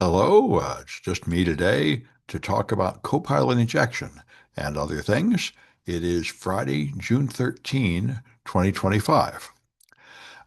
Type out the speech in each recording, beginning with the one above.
Hello, it's just me today to talk about Copilot Injection and other things. It is Friday, June 13, 2025.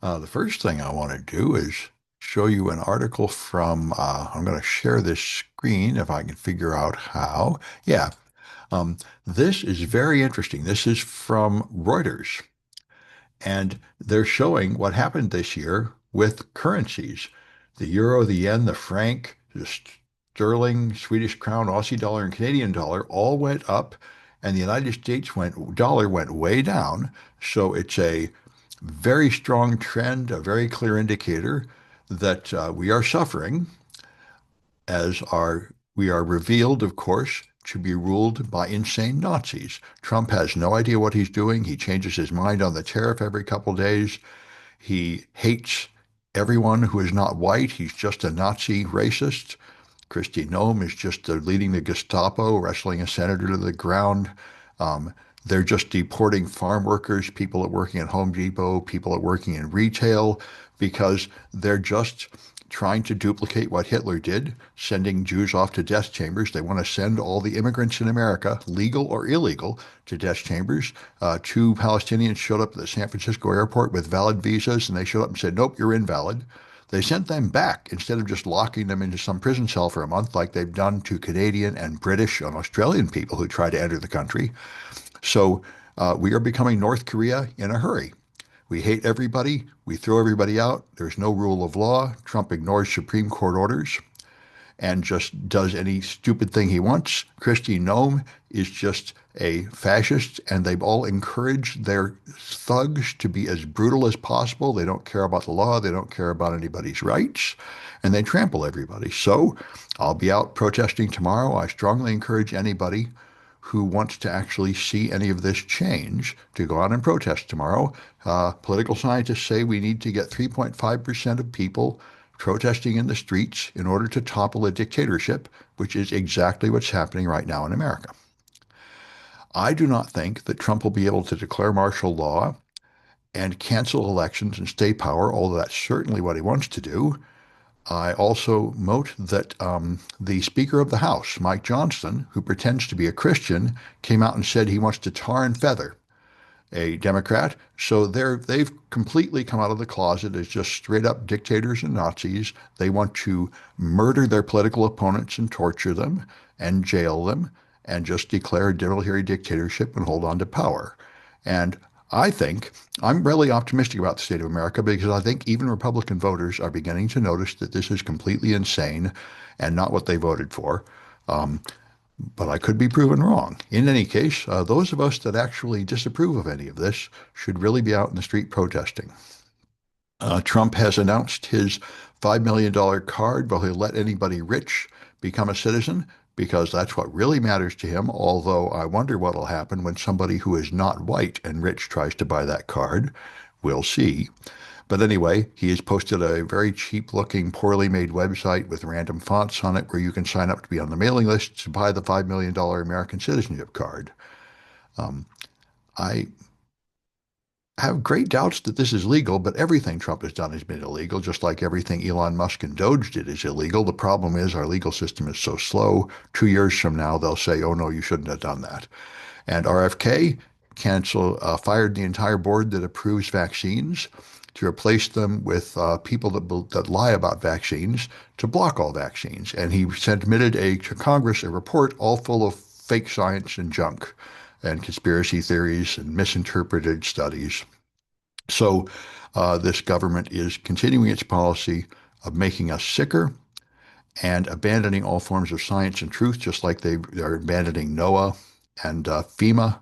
The first thing I want to do is show you an article I'm going to share this screen if I can figure out how. Yeah, this is very interesting. This is from Reuters. And they're showing what happened this year with currencies. The euro, the yen, the franc, the sterling, Swedish crown, Aussie dollar, and Canadian dollar all went up, and the United States dollar went way down. So it's a very strong trend, a very clear indicator that we are suffering we are revealed, of course, to be ruled by insane Nazis. Trump has no idea what he's doing. He changes his mind on the tariff every couple days. He hates everyone who is not white. He's just a Nazi racist. Kristi Noem is just leading the Gestapo, wrestling a senator to the ground. Um, they're just deporting farm workers, people that working at Home Depot, people that working in retail, because they're just trying to duplicate what Hitler did, sending Jews off to death chambers. They want to send all the immigrants in America, legal or illegal, to death chambers. Two Palestinians showed up at the San Francisco airport with valid visas, and they showed up and said, nope, you're invalid. They sent them back instead of just locking them into some prison cell for a month like they've done to Canadian and British and Australian people who try to enter the country. So we are becoming North Korea in a hurry. We hate everybody. We throw everybody out. There's no rule of law. Trump ignores Supreme Court orders and just does any stupid thing he wants. Kristi Noem is just a fascist, and they've all encouraged their thugs to be as brutal as possible. They don't care about the law. They don't care about anybody's rights, and they trample everybody. So I'll be out protesting tomorrow. I strongly encourage anybody who wants to actually see any of this change to go out and protest tomorrow. Political scientists say we need to get 3.5% of people protesting in the streets in order to topple a dictatorship, which is exactly what's happening right now in America. I do not think that Trump will be able to declare martial law and cancel elections and stay power, although that's certainly what he wants to do. I also note that the Speaker of the House, Mike Johnson, who pretends to be a Christian, came out and said he wants to tar and feather a Democrat. So they've completely come out of the closet as just straight up dictators and Nazis. They want to murder their political opponents and torture them and jail them and just declare a military dictatorship and hold on to power. And I think I'm really optimistic about the state of America because I think even Republican voters are beginning to notice that this is completely insane and not what they voted for. Um, but I could be proven wrong. In any case, those of us that actually disapprove of any of this should really be out in the street protesting. Trump has announced his $5 million card, but he'll let anybody rich become a citizen because that's what really matters to him. Although I wonder what will happen when somebody who is not white and rich tries to buy that card. We'll see. But anyway, he has posted a very cheap looking, poorly made website with random fonts on it where you can sign up to be on the mailing list to buy the $5 million American citizenship card. Um, I have great doubts that this is legal, but everything Trump has done has been illegal, just like everything Elon Musk and Doge did is illegal. The problem is our legal system is so slow. 2 years from now, they'll say, oh, no, you shouldn't have done that. And RFK fired the entire board that approves vaccines to replace them with people that lie about vaccines to block all vaccines. And he submitted to Congress a report all full of fake science and junk and conspiracy theories and misinterpreted studies. So this government is continuing its policy of making us sicker and abandoning all forms of science and truth, just like they're abandoning NOAA and FEMA.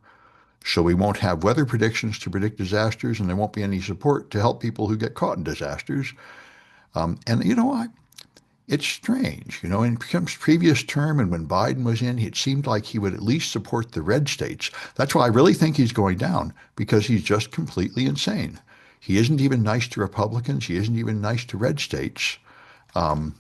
So we won't have weather predictions to predict disasters, and there won't be any support to help people who get caught in disasters. And it's strange. In Trump's previous term and when Biden was in, it seemed like he would at least support the red states. That's why I really think he's going down, because he's just completely insane. He isn't even nice to Republicans. He isn't even nice to red states. Um,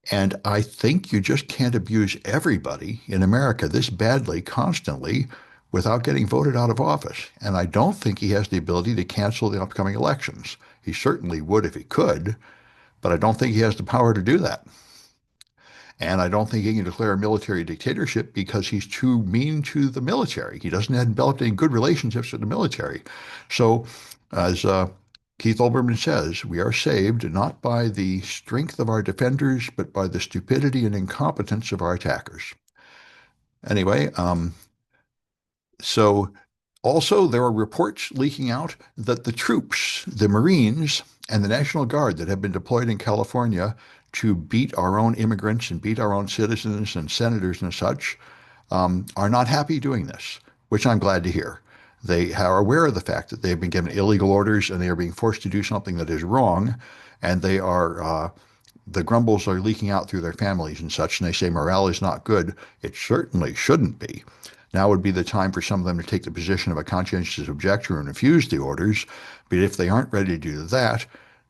and I think you just can't abuse everybody in America this badly constantly without getting voted out of office. And I don't think he has the ability to cancel the upcoming elections. He certainly would if he could, but I don't think he has the power to do that. And I don't think he can declare a military dictatorship because he's too mean to the military. He doesn't have developed any good relationships with the military. So, as Keith Olbermann says, we are saved not by the strength of our defenders, but by the stupidity and incompetence of our attackers. Anyway, so also there are reports leaking out that the troops, the Marines, and the National Guard that have been deployed in California to beat our own immigrants and beat our own citizens and senators and such are not happy doing this, which I'm glad to hear. They are aware of the fact that they've been given illegal orders and they are being forced to do something that is wrong, and they are the grumbles are leaking out through their families and such, and they say morale is not good. It certainly shouldn't be. Now would be the time for some of them to take the position of a conscientious objector and refuse the orders. But if they aren't ready to do that,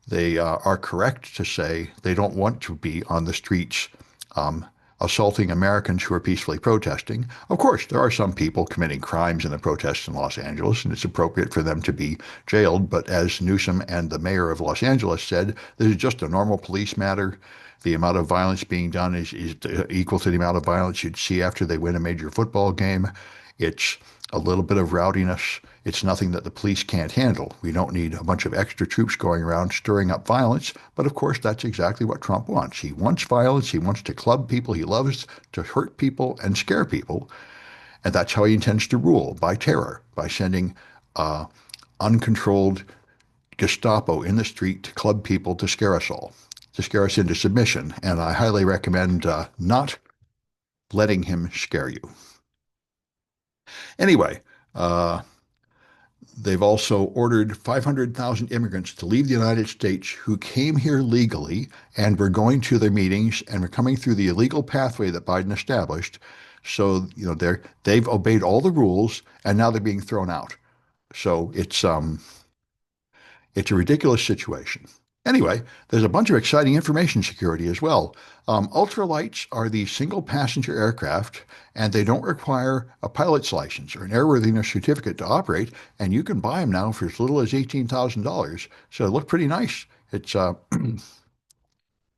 they are correct to say they don't want to be on the streets um, assaulting Americans who are peacefully protesting. Of course, there are some people committing crimes in the protests in Los Angeles, and it's appropriate for them to be jailed. But as Newsom and the mayor of Los Angeles said, this is just a normal police matter. The amount of violence being done is equal to the amount of violence you'd see after they win a major football game. It's a little bit of rowdiness. It's nothing that the police can't handle. We don't need a bunch of extra troops going around stirring up violence. But of course, that's exactly what Trump wants. He wants violence. He wants to club people. He loves to hurt people and scare people. And that's how he intends to rule, by terror, by sending uncontrolled Gestapo in the street to club people to scare us all, to scare us into submission. And I highly recommend not letting him scare you. Anyway, uh, they've also ordered 500,000 immigrants to leave the United States who came here legally and were going to their meetings and were coming through the illegal pathway that Biden established. So, they've obeyed all the rules and now they're being thrown out. So it's a ridiculous situation. Anyway, there's a bunch of exciting information security as well. Ultralights are the single passenger aircraft, and they don't require a pilot's license or an airworthiness certificate to operate, and you can buy them now for as little as $18,000. So they look pretty nice. It's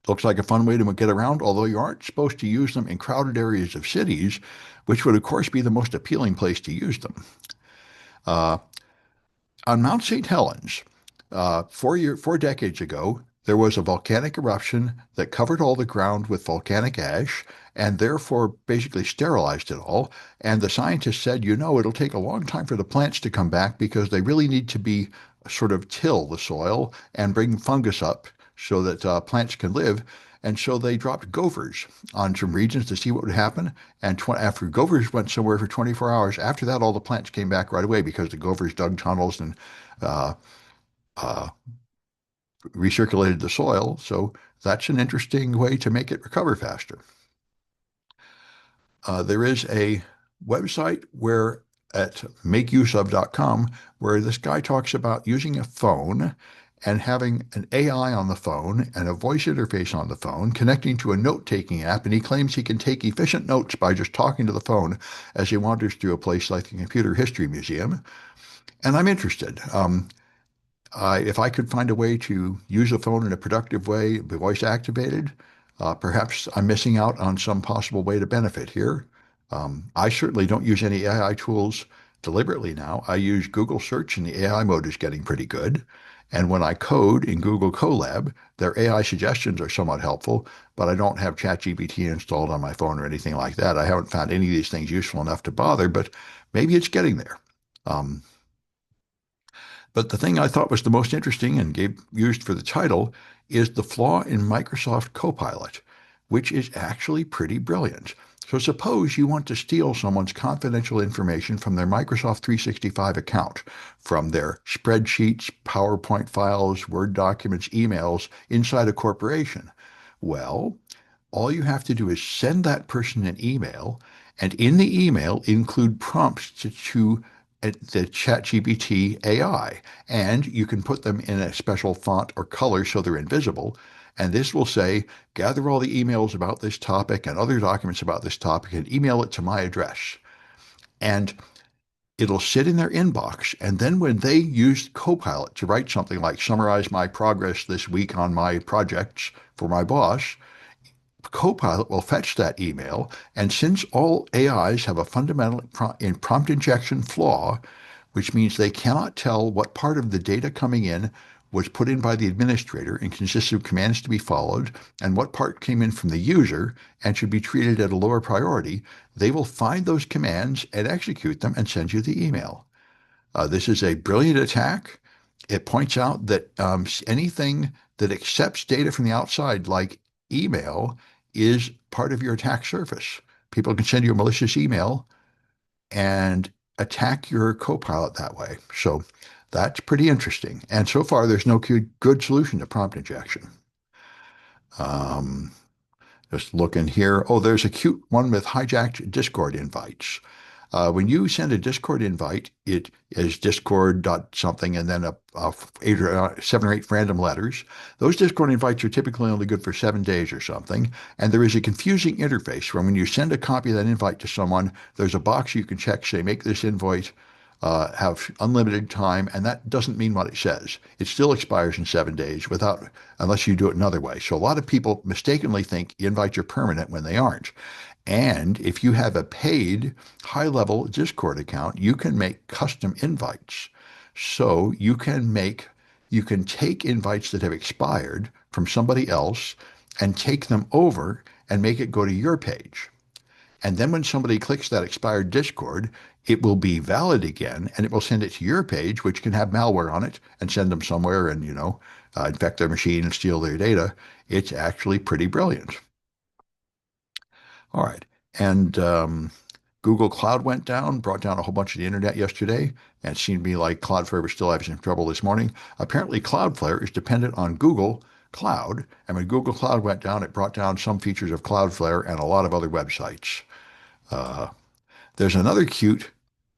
looks like a fun way to get around, although you aren't supposed to use them in crowded areas of cities, which would, of course, be the most appealing place to use them. Uh, on Mount St. Helens, 4 decades ago, there was a volcanic eruption that covered all the ground with volcanic ash and therefore basically sterilized it all. And the scientists said, it'll take a long time for the plants to come back because they really need to be sort of till the soil and bring fungus up so that plants can live. And so they dropped gophers on some regions to see what would happen. And after gophers went somewhere for 24 hours, after that, all the plants came back right away because the gophers dug tunnels and uh, uh, recirculated the soil. So that's an interesting way to make it recover faster. There is a website where at makeuseof.com where this guy talks about using a phone and having an AI on the phone and a voice interface on the phone connecting to a note-taking app, and he claims he can take efficient notes by just talking to the phone as he wanders through a place like the Computer History Museum. And I'm interested. If I could find a way to use a phone in a productive way, be voice activated, perhaps I'm missing out on some possible way to benefit here. I certainly don't use any AI tools deliberately now. I use Google search and the AI mode is getting pretty good. And when I code in Google Colab, their AI suggestions are somewhat helpful, but I don't have ChatGPT installed on my phone or anything like that. I haven't found any of these things useful enough to bother, but maybe it's getting there. Um, but the thing I thought was the most interesting and used for the title is the flaw in Microsoft Copilot, which is actually pretty brilliant. So suppose you want to steal someone's confidential information from their Microsoft 365 account, from their spreadsheets, PowerPoint files, Word documents, emails inside a corporation. Well, all you have to do is send that person an email, and in the email include prompts to the ChatGPT AI, and you can put them in a special font or color so they're invisible. And this will say, gather all the emails about this topic and other documents about this topic and email it to my address. And it'll sit in their inbox. And then when they use Copilot to write something like summarize my progress this week on my projects for my boss, Copilot will fetch that email, and since all AIs have a fundamental prompt injection flaw, which means they cannot tell what part of the data coming in was put in by the administrator and consists of commands to be followed, and what part came in from the user and should be treated at a lower priority, they will find those commands and execute them and send you the email. This is a brilliant attack. It points out that anything that accepts data from the outside, like email, is part of your attack surface. People can send you a malicious email and attack your Copilot that way. So that's pretty interesting. And so far, there's no good solution to prompt injection. Um, just looking here. Oh, there's a cute one with hijacked Discord invites. When you send a Discord invite, it is Discord dot something and then seven or eight random letters. Those Discord invites are typically only good for 7 days or something. And there is a confusing interface where when you send a copy of that invite to someone, there's a box you can check, say, make this invite have unlimited time, and that doesn't mean what it says. It still expires in 7 days unless you do it another way. So a lot of people mistakenly think invites are permanent when they aren't. And if you have a paid high-level Discord account, you can make custom invites. So you can take invites that have expired from somebody else and take them over and make it go to your page. And then when somebody clicks that expired Discord, it will be valid again, and it will send it to your page, which can have malware on it, and send them somewhere and, infect their machine and steal their data. It's actually pretty brilliant. All right. And Google Cloud went down, brought down a whole bunch of the internet yesterday, and it seemed to me like Cloudflare was still having some trouble this morning. Apparently, Cloudflare is dependent on Google Cloud, and when Google Cloud went down, it brought down some features of Cloudflare and a lot of other websites. Uh, there's another cute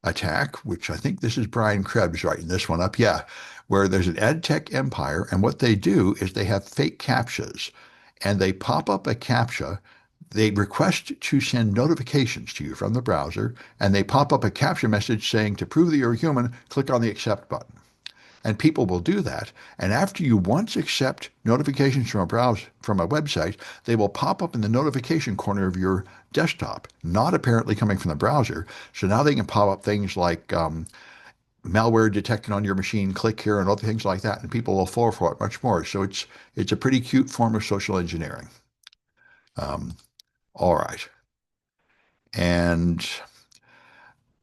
attack, which I think this is Brian Krebs writing this one up. Yeah, where there's an ad tech empire, and what they do is they have fake CAPTCHAs, and they pop up a CAPTCHA. They request to send notifications to you from the browser, and they pop up a CAPTCHA message saying, to prove that you're a human, click on the accept button. And people will do that. And after you once accept notifications from a website, they will pop up in the notification corner of your desktop, not apparently coming from the browser. So now they can pop up things like malware detected on your machine, click here, and other things like that, and people will fall for it much more. So it's a pretty cute form of social engineering. All right. And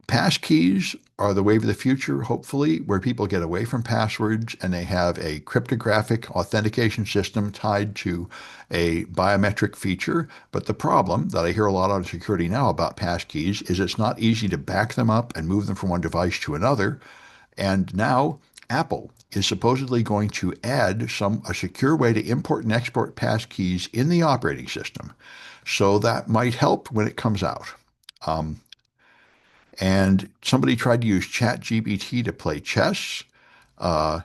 passkeys are the wave of the future, hopefully, where people get away from passwords and they have a cryptographic authentication system tied to a biometric feature. But the problem that I hear a lot on security now about passkeys is it's not easy to back them up and move them from one device to another. And now Apple is supposedly going to add a secure way to import and export passkeys in the operating system. So that might help when it comes out. Um, and somebody tried to use ChatGPT to play chess. Uh,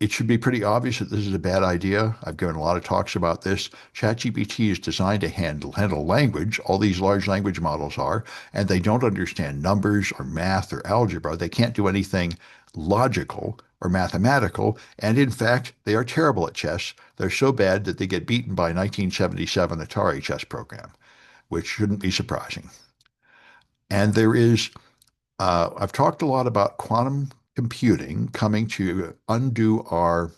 it should be pretty obvious that this is a bad idea. I've given a lot of talks about this. ChatGPT is designed to handle language. All these large language models are, and they don't understand numbers or math or algebra. They can't do anything logical or mathematical. And in fact, they are terrible at chess. They're so bad that they get beaten by a 1977 Atari chess program, which shouldn't be surprising. And I've talked a lot about quantum computing coming to undo our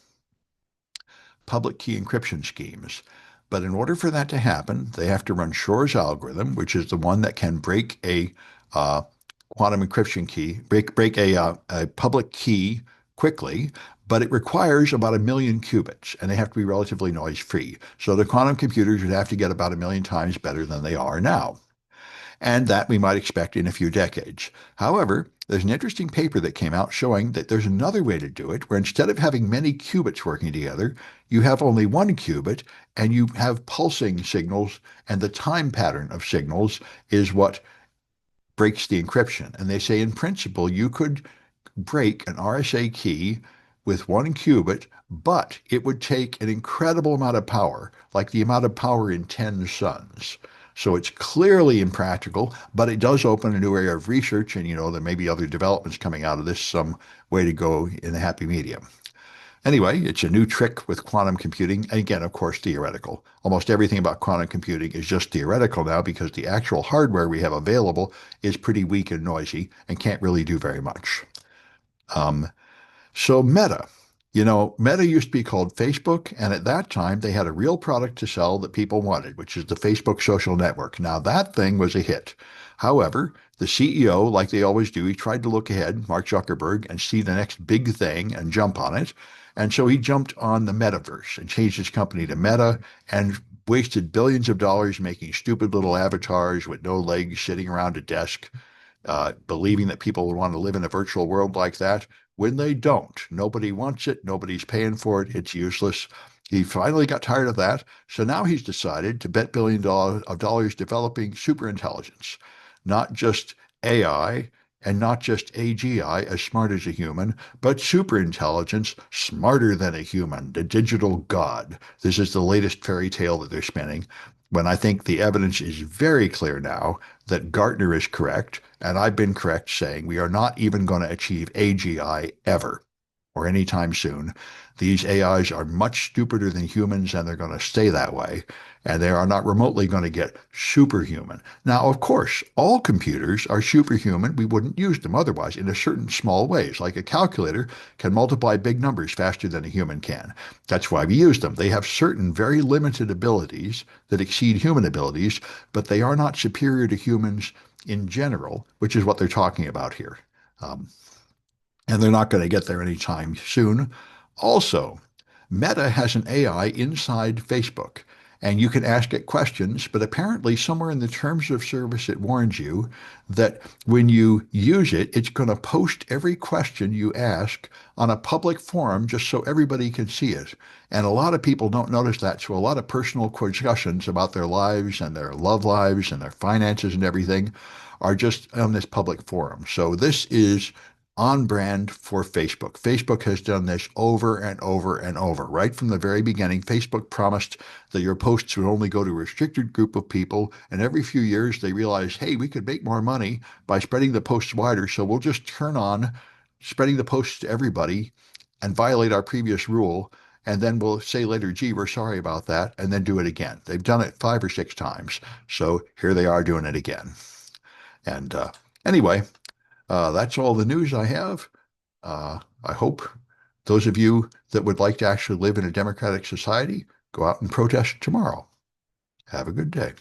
public key encryption schemes. But in order for that to happen, they have to run Shor's algorithm, which is the one that can break a quantum encryption key, break a public key quickly, but it requires about 1 million qubits, and they have to be relatively noise-free. So the quantum computers would have to get about 1 million times better than they are now, and that we might expect in a few decades. However, there's an interesting paper that came out showing that there's another way to do it, where instead of having many qubits working together, you have only 1 qubit, and you have pulsing signals, and the time pattern of signals is what breaks the encryption. And they say, in principle, you could break an RSA key with 1 qubit, but it would take an incredible amount of power, like the amount of power in 10 suns. So it's clearly impractical, but it does open a new area of research, and there may be other developments coming out of this, some way to go in a happy medium. Anyway, it's a new trick with quantum computing. And again, of course, theoretical. Almost everything about quantum computing is just theoretical now because the actual hardware we have available is pretty weak and noisy and can't really do very much. Um, so Meta, Meta used to be called Facebook, and at that time they had a real product to sell that people wanted, which is the Facebook social network. Now that thing was a hit. However, the CEO, like they always do, he tried to look ahead, Mark Zuckerberg, and see the next big thing and jump on it. And so he jumped on the metaverse and changed his company to Meta and wasted billions of dollars making stupid little avatars with no legs sitting around a desk believing that people would want to live in a virtual world like that when they don't. Nobody wants it. Nobody's paying for it. It's useless. He finally got tired of that. So now he's decided to bet billions of dollars developing superintelligence, not just AI and not just AGI, as smart as a human, but superintelligence, smarter than a human, the digital god. This is the latest fairy tale that they're spinning. When I think the evidence is very clear now that Gartner is correct, and I've been correct saying we are not even going to achieve AGI ever or anytime soon. These AIs are much stupider than humans, and they're going to stay that way. And they are not remotely going to get superhuman. Now, of course, all computers are superhuman. We wouldn't use them otherwise in a certain small ways. Like a calculator can multiply big numbers faster than a human can. That's why we use them. They have certain very limited abilities that exceed human abilities, but they are not superior to humans in general, which is what they're talking about here. Um, and they're not going to get there anytime soon. Also, Meta has an AI inside Facebook, and you can ask it questions, but apparently, somewhere in the terms of service, it warns you that when you use it, it's going to post every question you ask on a public forum just so everybody can see it. And a lot of people don't notice that. So, a lot of personal discussions about their lives and their love lives and their finances and everything are just on this public forum. So, this is on brand for Facebook. Facebook has done this over and over and over. Right from the very beginning, Facebook promised that your posts would only go to a restricted group of people. And every few years, they realized, hey, we could make more money by spreading the posts wider. So we'll just turn on spreading the posts to everybody and violate our previous rule. And then we'll say later, gee, we're sorry about that, and then do it again. They've done it 5 or 6 times. So here they are doing it again. And anyway, that's all the news I have. I hope those of you that would like to actually live in a democratic society go out and protest tomorrow. Have a good day.